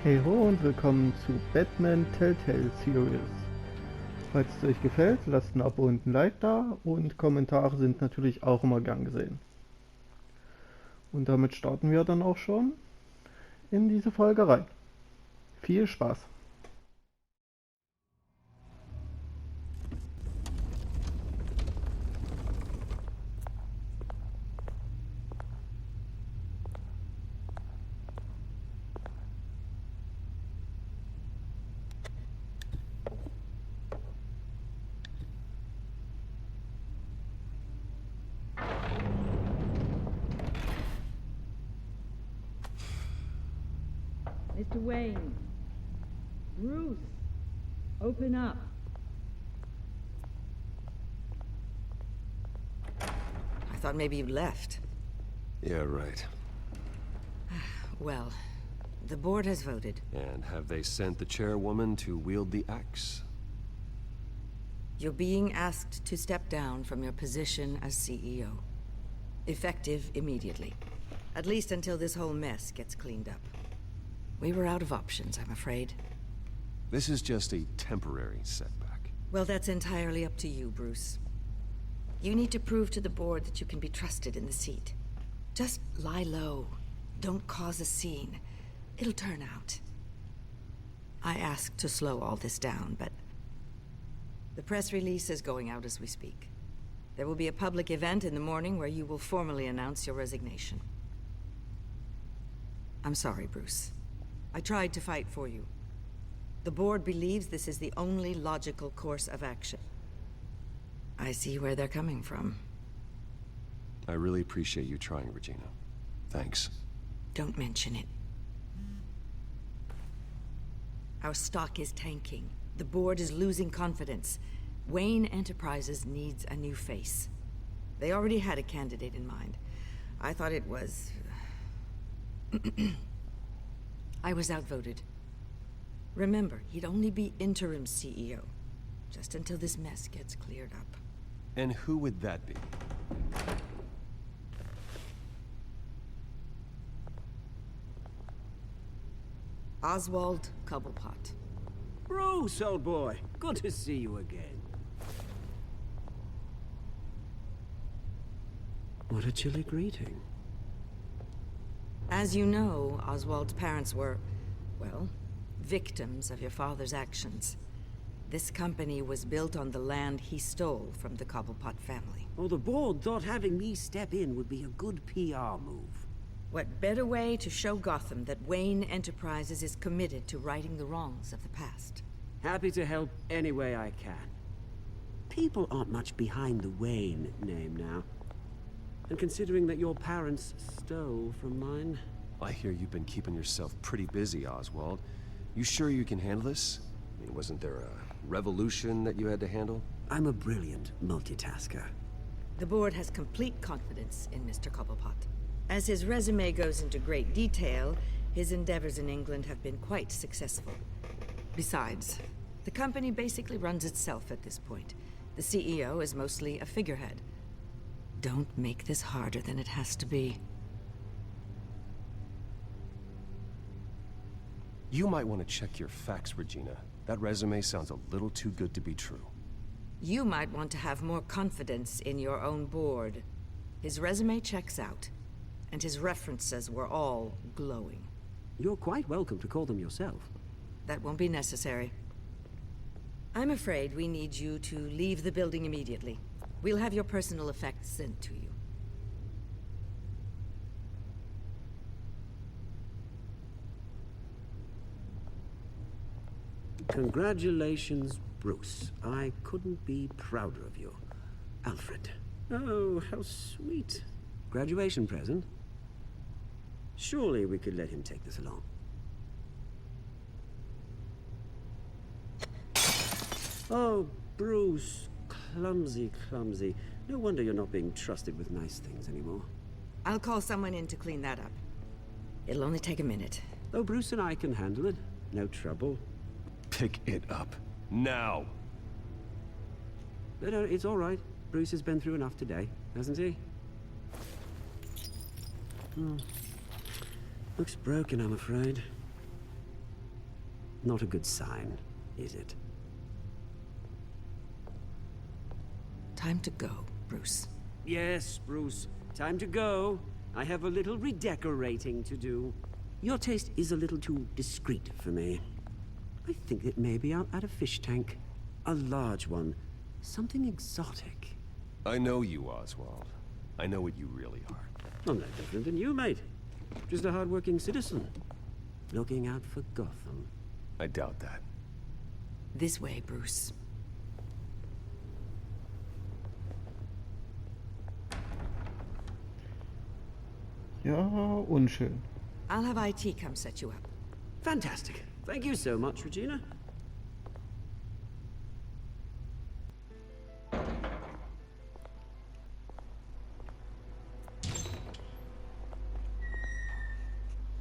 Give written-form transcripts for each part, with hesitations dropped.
Hey ho und willkommen zu Batman Telltale Series. Falls es euch gefällt, lasst ein Abo und ein Like da und Kommentare sind natürlich auch immer gern gesehen. Und damit starten wir dann auch schon in diese Folge rein. Viel Spaß! Mr. Wayne. Bruce. Open up. I thought maybe you left. Yeah, right. Well, the board has voted. And have they sent the chairwoman to wield the axe? You're being asked to step down from your position as CEO. Effective immediately. At least until this whole mess gets cleaned up. We were out of options, I'm afraid. This is just a temporary setback. Well, that's entirely up to you, Bruce. You need to prove to the board that you can be trusted in the seat. Just lie low. Don't cause a scene. It'll turn out. I asked to slow all this down, but the press release is going out as we speak. There will be a public event in the morning where you will formally announce your resignation. I'm sorry, Bruce. I tried to fight for you. The board believes this is the only logical course of action. I see where they're coming from. I really appreciate you trying, Regina. Thanks. Don't mention it. Our stock is tanking. The board is losing confidence. Wayne Enterprises needs a new face. They already had a candidate in mind. I thought it was... I was outvoted. Remember, he'd only be interim CEO, just until this mess gets cleared up. And who would that be? Oswald Cobblepot. Bruce, old boy. Good to see you again. What a chilly greeting. As you know, Oswald's parents were, well, victims of your father's actions. This company was built on the land he stole from the Cobblepot family. Oh, the board thought having me step in would be a good PR move. What better way to show Gotham that Wayne Enterprises is committed to righting the wrongs of the past? Happy to help any way I can. People aren't much behind the Wayne name now. And considering that your parents stole from mine... I hear you've been keeping yourself pretty busy, Oswald. You sure you can handle this? I mean, wasn't there a revolution that you had to handle? I'm a brilliant multitasker. The board has complete confidence in Mr. Cobblepot. As his resume goes into great detail, his endeavors in England have been quite successful. Besides, the company basically runs itself at this point. The CEO is mostly a figurehead. Don't make this harder than it has to be. You might want to check your facts, Regina. That resume sounds a little too good to be true. You might want to have more confidence in your own board. His resume checks out, and his references were all glowing. You're quite welcome to call them yourself. That won't be necessary. I'm afraid we need you to leave the building immediately. We'll have your personal effects sent to you. Congratulations, Bruce. I couldn't be prouder of you. Alfred. Oh, how sweet. Graduation present? Surely we could let him take this along. Oh, Bruce. Clumsy, clumsy. No wonder you're not being trusted with nice things anymore. I'll call someone in to clean that up. It'll only take a minute. Oh, Bruce and I can handle it. No trouble. Pick it up. Now! No, it's all right. Bruce has been through enough today, hasn't he? Looks broken, I'm afraid. not a good sign, is it? Time to go, Bruce. Yes, Bruce. Time to go. I have a little redecorating to do. Your taste is a little too discreet for me. I think that maybe I'll add a fish tank. A large one. Something exotic. I know you, Oswald. I know what you really are. I'm no different than you, mate. Just a hard-working citizen. Looking out for Gotham. I doubt that. This way, Bruce. Ja, unschön. I'll have IT come set you up. Fantastic. Thank you so much, Regina.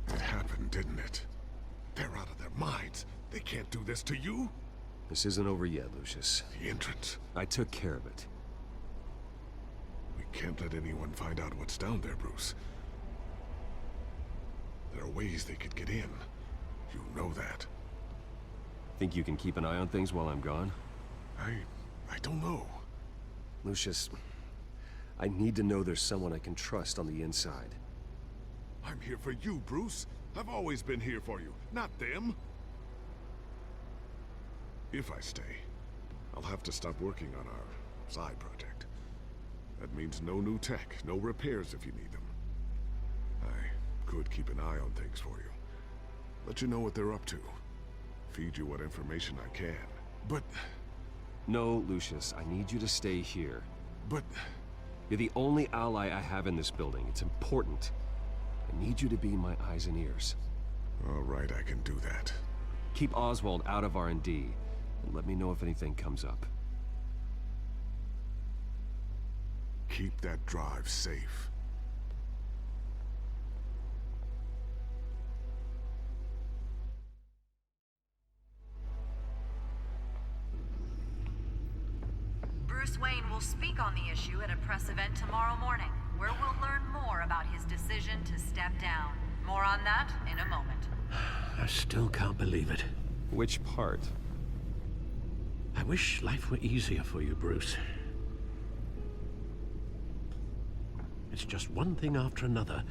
It happened, didn't it? They're out of their minds. They can't do this to you. This isn't over yet, Lucius. The entrance. I took care of it. We can't let anyone find out what's down there, Bruce. There are ways they could get in. You know that. Think you can keep an eye on things while I'm gone? I don't know. Lucius, I need to know there's someone I can trust on the inside. I'm here for you, Bruce. I've always been here for you, not them. If I stay, I'll have to stop working on our side project. That means no new tech, no repairs if you need them. I could keep an eye on things for you. Let you know what they're up to. Feed you what information I can. But... No, Lucius, I need you to stay here. But... You're the only ally I have in this building. It's important. I need you to be my eyes and ears. All right, I can do that. Keep Oswald out of R&D, and let me know if anything comes up. Keep that drive safe. Bruce Wayne will speak on the issue at a press event tomorrow morning, where we'll learn more about his decision to step down. More on that in a moment. I still can't believe it. Which part? I wish life were easier for you, Bruce. It's just one thing after another.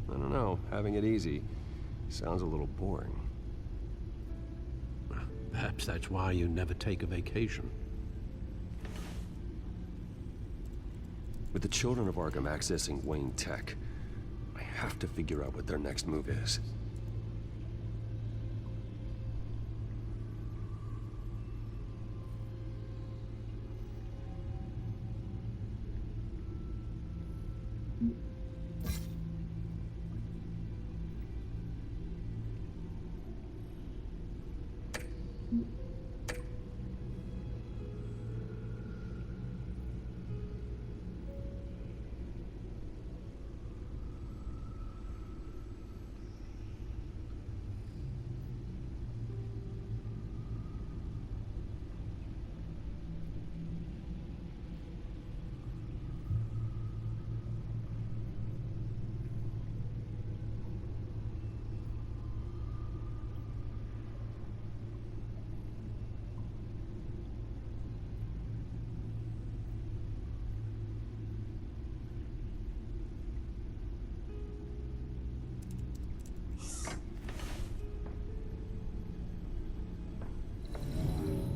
I don't know. Having it easy sounds a little boring. Well, perhaps that's why you never take a vacation. With the children of Arkham accessing Wayne Tech, I have to figure out what their next move is.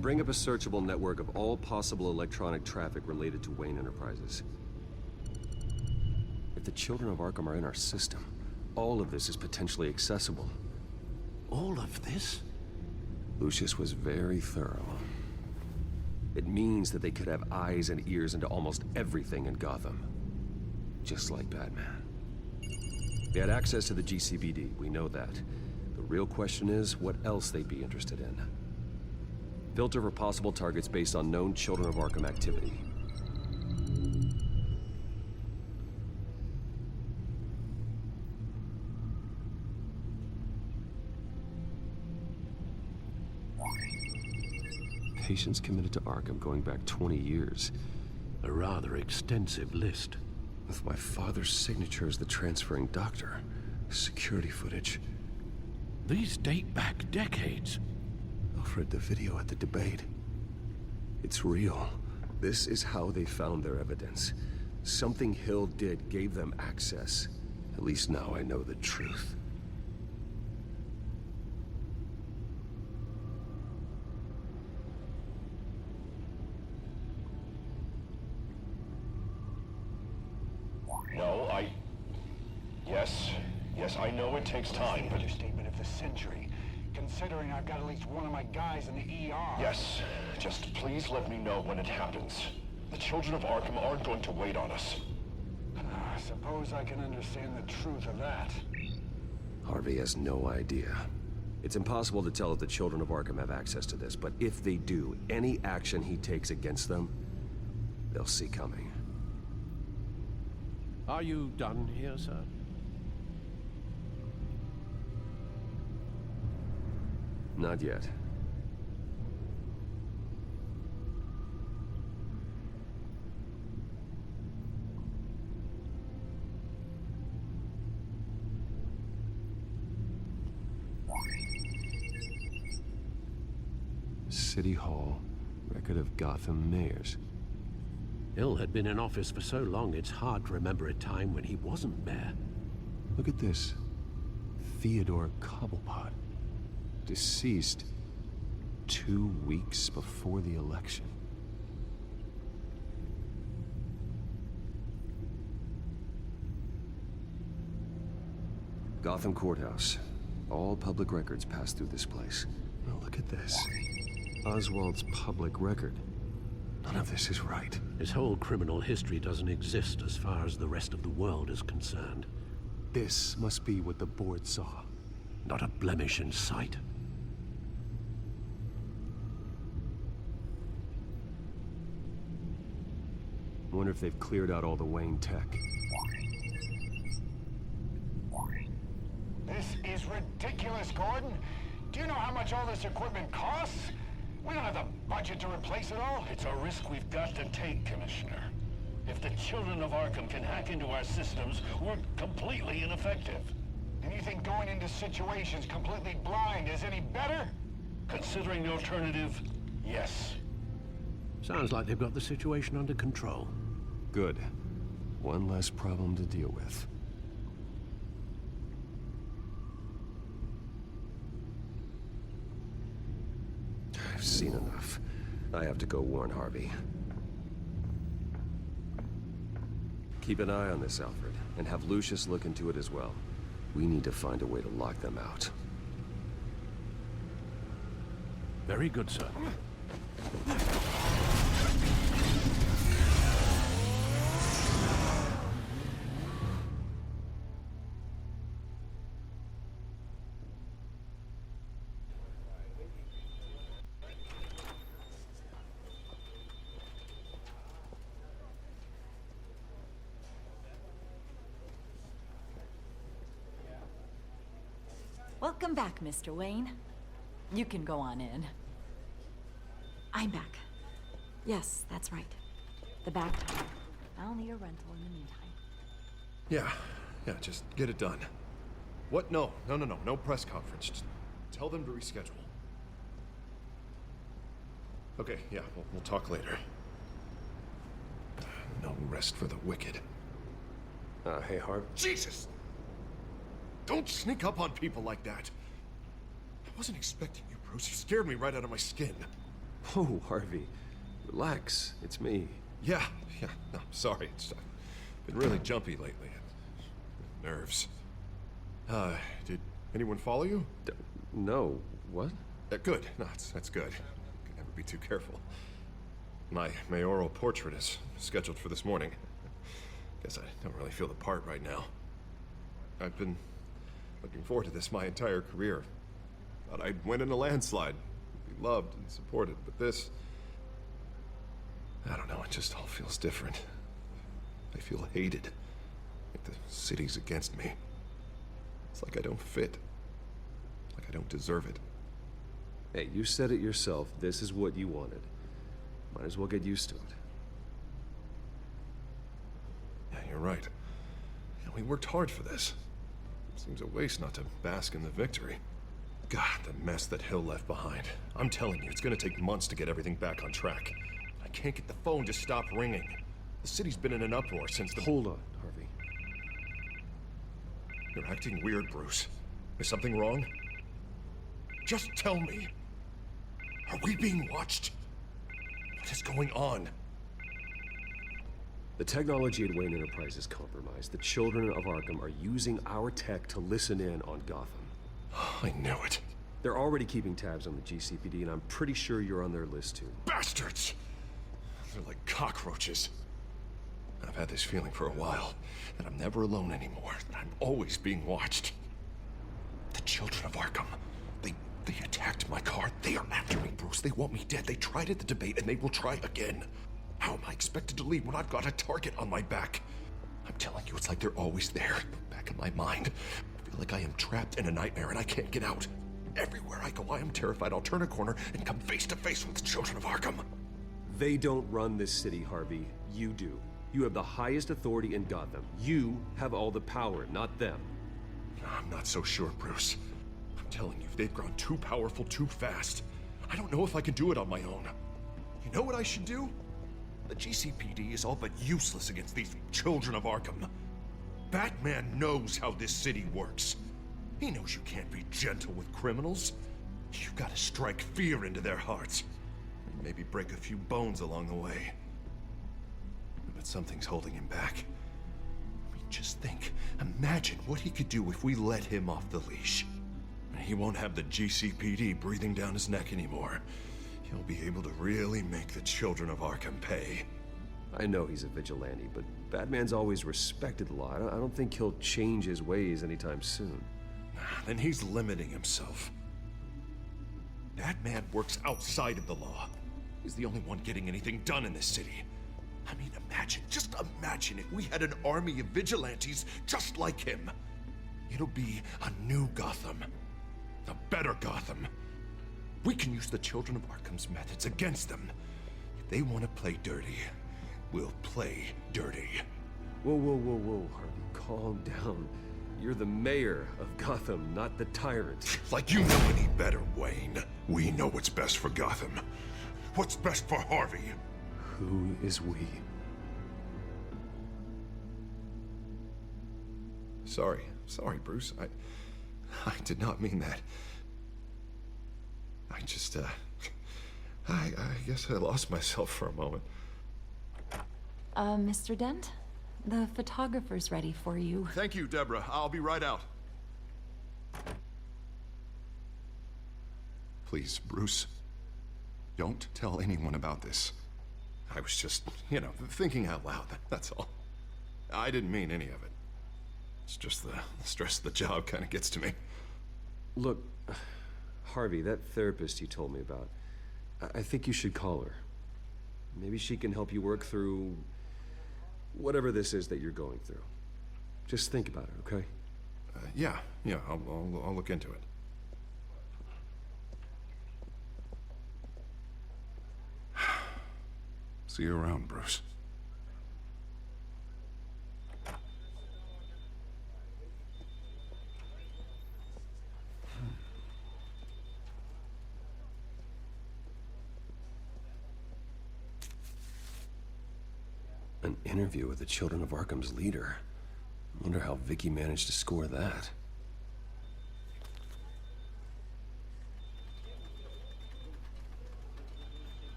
Bring up a searchable network of all possible electronic traffic related to Wayne Enterprises. If the children of Arkham are in our system, all of this is potentially accessible. All of this? Lucius was very thorough. It means that they could have eyes and ears into almost everything in Gotham. Just like Batman. They had access to the GCPD, we know that. The real question is, what else they'd be interested in. Filter for possible targets based on known Children of Arkham activity. Patients committed to Arkham going back 20 years. A rather extensive list. With my father's signature as the transferring doctor. Security footage. These date back decades. Alfred, the video at the debate. It's real. This is how they found their evidence. Something Hill did gave them access. At least now I know the truth. No, Yes, I know it takes time, but... Understatement of the century, considering I've got at least one of my guys in the ER. Yes, just please let me know when it happens. The children of Arkham aren't going to wait on us. I suppose I can understand the truth of that. Harvey has no idea. It's impossible to tell if the children of Arkham have access to this, but if they do, any action he takes against them, they'll see coming. Are you done here, sir? Not yet. City Hall, record of Gotham mayors. Hill had been in office for so long, it's hard to remember a time when he wasn't mayor. Look at this. Theodore Cobblepot. Deceased 2 weeks before the election. Gotham Courthouse. All public records pass through this place. Now look at this. Oswald's public record. None of this is right. His whole criminal history doesn't exist as far as the rest of the world is concerned. This must be what the board saw. Not a blemish in sight. I wonder if they've cleared out all the Wayne tech. This is ridiculous, Gordon. Do you know how much all this equipment costs? We don't have the budget to replace it all. It's a risk we've got to take, Commissioner. If the children of Arkham can hack into our systems, we're completely ineffective. And you think going into situations completely blind is any better? Considering the alternative, yes. Sounds like they've got the situation under control. Good. One less problem to deal with. I've seen enough. I have to go warn Harvey. Keep an eye on this, Alfred, and have Lucius look into it as well. We need to find a way to lock them out. Very good, sir. Welcome back, Mr. Wayne. You can go on in. I'm back. Yes, that's right. The back door. I'll need a rental in the meantime. Yeah, just get it done. What? No press conference. Just tell them to reschedule. Okay, yeah, we'll talk later. No rest for the wicked. Hey, Harv. Jesus! Don't sneak up on people like that. I wasn't expecting you, Bruce. You scared me right out of my skin. Oh, Harvey. Relax. It's me. Yeah, no, sorry. I've been really jumpy lately. Nerves. Did anyone follow you? No. What? Good. No, that's good. Could never be too careful. My mayoral portrait is scheduled for this morning. Guess I don't really feel the part right now. I've been looking forward to this my entire career. Thought I'd win in a landslide. Be loved and supported, but this... I don't know, it just all feels different. I feel hated. Like the city's against me. It's like I don't fit. Like I don't deserve it. Hey, you said it yourself. This is what you wanted. Might as well get used to it. Yeah, you're right. Yeah, we worked hard for this. Seems a waste not to bask in the victory. God, the mess that Hill left behind. I'm telling you, it's gonna take months to get everything back on track. I can't get the phone to stop ringing. The city's been in an uproar since the— Hold on, Harvey. You're acting weird, Bruce. Is something wrong? Just tell me. Are we being watched? What is going on? The technology at Wayne Enterprise is compromised. The children of Arkham are using our tech to listen in on Gotham. I knew it. They're already keeping tabs on the GCPD, and I'm pretty sure you're on their list too. Bastards! They're like cockroaches. I've had this feeling for a while, that I'm never alone anymore, that I'm always being watched. The children of Arkham, they attacked my car. They are after me, Bruce. They want me dead. They tried at the debate, and they will try again. How am I expected to leave when I've got a target on my back? I'm telling you, it's like they're always there, back in my mind. I feel like I am trapped in a nightmare and I can't get out. Everywhere I go, I am terrified I'll turn a corner and come face to face with the children of Arkham. They don't run this city, Harvey. You do. You have the highest authority in Gotham. You have all the power, not them. I'm not so sure, Bruce. I'm telling you, they've grown too powerful too fast. I don't know if I can do it on my own. You know what I should do? The GCPD is all but useless against these children of Arkham. Batman knows how this city works. He knows you can't be gentle with criminals. You've got to strike fear into their hearts. And maybe break a few bones along the way. But something's holding him back. I mean, just think. Imagine what he could do if we let him off the leash. He won't have the GCPD breathing down his neck anymore. He'll be able to really make the children of Arkham pay. I know he's a vigilante, but Batman's always respected the law. I don't think he'll change his ways anytime soon. Then he's limiting himself. Batman works outside of the law. He's the only one getting anything done in this city. I mean, just imagine if we had an army of vigilantes just like him. It'll be a new Gotham. A better Gotham. We can use the children of Arkham's methods against them. If they want to play dirty, we'll play dirty. Whoa, Harvey, calm down. You're the mayor of Gotham, not the tyrant. Like you know any better, Wayne. We know what's best for Gotham. What's best for Harvey? Who is we? Sorry, Bruce. I did not mean that. I just, I guess I lost myself for a moment. Mr. Dent? The photographer's ready for you. Thank you, Deborah. I'll be right out. Please, Bruce, don't tell anyone about this. I was just, thinking out loud, that's all. I didn't mean any of it. It's just the stress of the job kind of gets to me. Look, Harvey, that therapist you told me about, I think you should call her. Maybe she can help you work through whatever this is that you're going through. Just think about it, okay? Yeah, I'll look into it. See you around, Bruce. An interview with the Children of Arkham's leader. I wonder how Vicky managed to score that.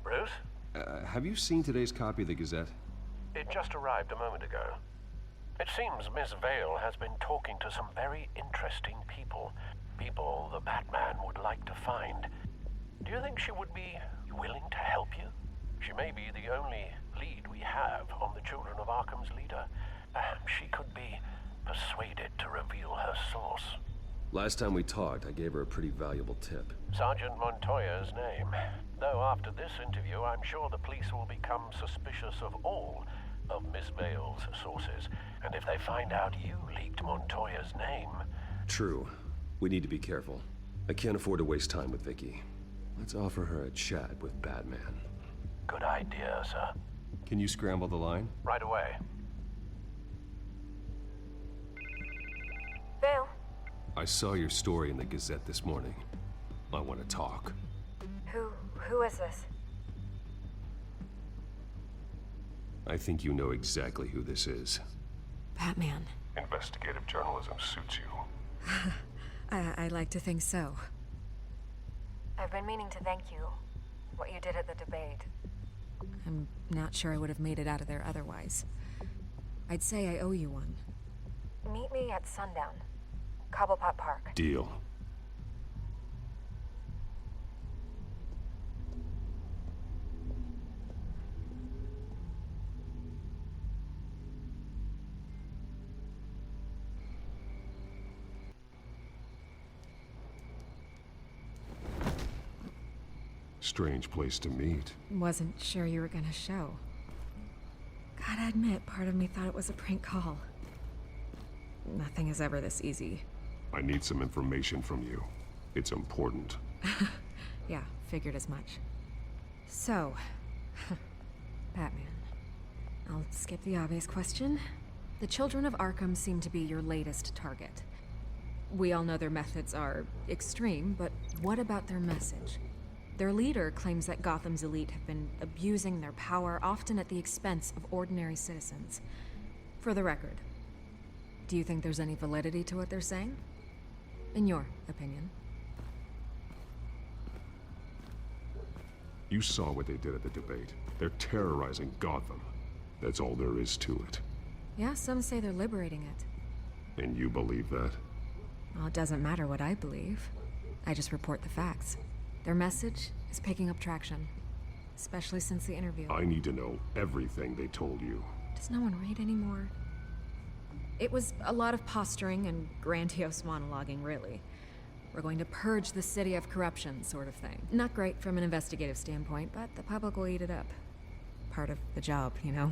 Bruce? Have you seen today's copy of the Gazette? It just arrived a moment ago. It seems Miss Vale has been talking to some very interesting people. People the Batman would like to find. Do you think she would be willing to help you? She may be the only lead we have on the Children of Arkham's leader. Perhaps she could be persuaded to reveal her source. Last time we talked, I gave her a pretty valuable tip. Sergeant Montoya's name. Though after this interview, I'm sure the police will become suspicious of all of Miss Vale's sources. And if they find out you leaked Montoya's name... True. We need to be careful. I can't afford to waste time with Vicky. Let's offer her a chat with Batman. Good idea, sir. Can you scramble the line? Right away. Vale. I saw your story in the Gazette this morning. I want to talk. Who is this? I think you know exactly who this is. Batman. Investigative journalism suits you. I like to think so. I've been meaning to thank you. What you did at the debate. I'm not sure I would have made it out of there otherwise. I'd say I owe you one. Meet me at sundown. Cobblepot Park. Deal. Strange place to meet. Wasn't sure you were gonna show. Gotta admit, part of me thought it was a prank call. Nothing is ever this easy. I need some information from you. It's important. Yeah, figured as much. So, Batman. I'll skip the obvious question. The children of Arkham seem to be your latest target. We all know their methods are extreme, but what about their message? Their leader claims that Gotham's elite have been abusing their power, often at the expense of ordinary citizens. For the record, do you think there's any validity to what they're saying? In your opinion? You saw what they did at the debate. They're terrorizing Gotham. That's all there is to it. Yeah, some say they're liberating it. And you believe that? Well, it doesn't matter what I believe. I just report the facts. Their message is picking up traction, especially since the interview. I need to know everything they told you. Does no one read anymore? It was a lot of posturing and grandiose monologuing, really. We're going to purge the city of corruption, sort of thing. Not great from an investigative standpoint, but the public will eat it up. Part of the job, you know?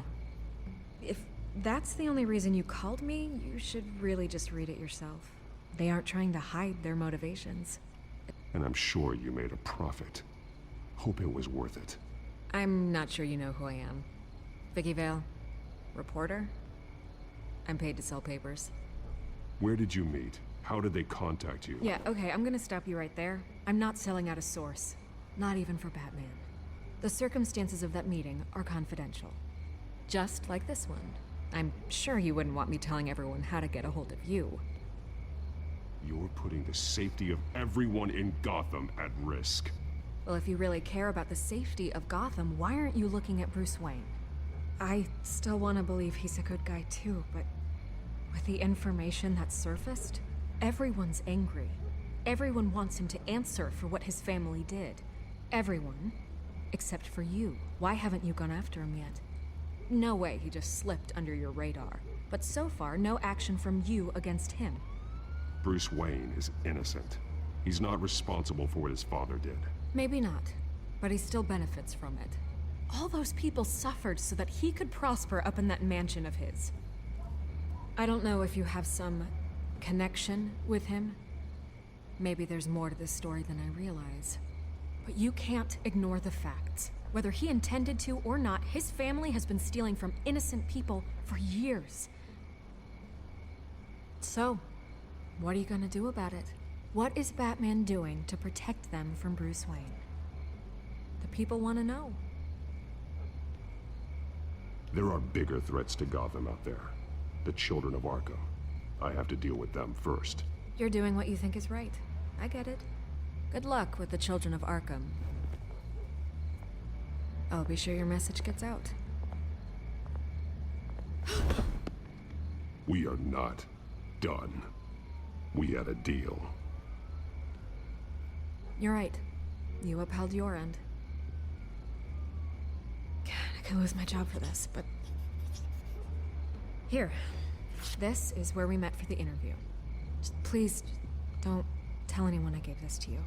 If that's the only reason you called me, you should really just read it yourself. They aren't trying to hide their motivations. And I'm sure you made a profit. Hope it was worth it. I'm not sure you know who I am. Vicky Vale? Reporter? I'm paid to sell papers. Where did you meet? How did they contact you? Yeah, okay, I'm gonna stop you right there. I'm not selling out a source. Not even for Batman. The circumstances of that meeting are confidential. Just like this one. I'm sure you wouldn't want me telling everyone how to get a hold of you. You're putting the safety of everyone in Gotham at risk. Well, if you really care about the safety of Gotham, why aren't you looking at Bruce Wayne? I still want to believe he's a good guy too, but with the information that's surfaced, everyone's angry. Everyone wants him to answer for what his family did. Everyone, except for you. Why haven't you gone after him yet? No way he just slipped under your radar. But so far, no action from you against him. Bruce Wayne is innocent. He's not responsible for what his father did. Maybe not, but he still benefits from it. All those people suffered so that he could prosper up in that mansion of his. I don't know if you have some connection with him. Maybe there's more to this story than I realize. But you can't ignore the facts. Whether he intended to or not, his family has been stealing from innocent people for years. So, what are you gonna do about it? What is Batman doing to protect them from Bruce Wayne? The people want to know. There are bigger threats to Gotham out there. The children of Arkham. I have to deal with them first. You're doing what you think is right. I get it. Good luck with the children of Arkham. I'll be sure your message gets out. We are not done. We had a deal. You're right. You upheld your end. God, I could lose my job for this, but... Here. This is where we met for the interview. Just please, don't tell anyone I gave this to you.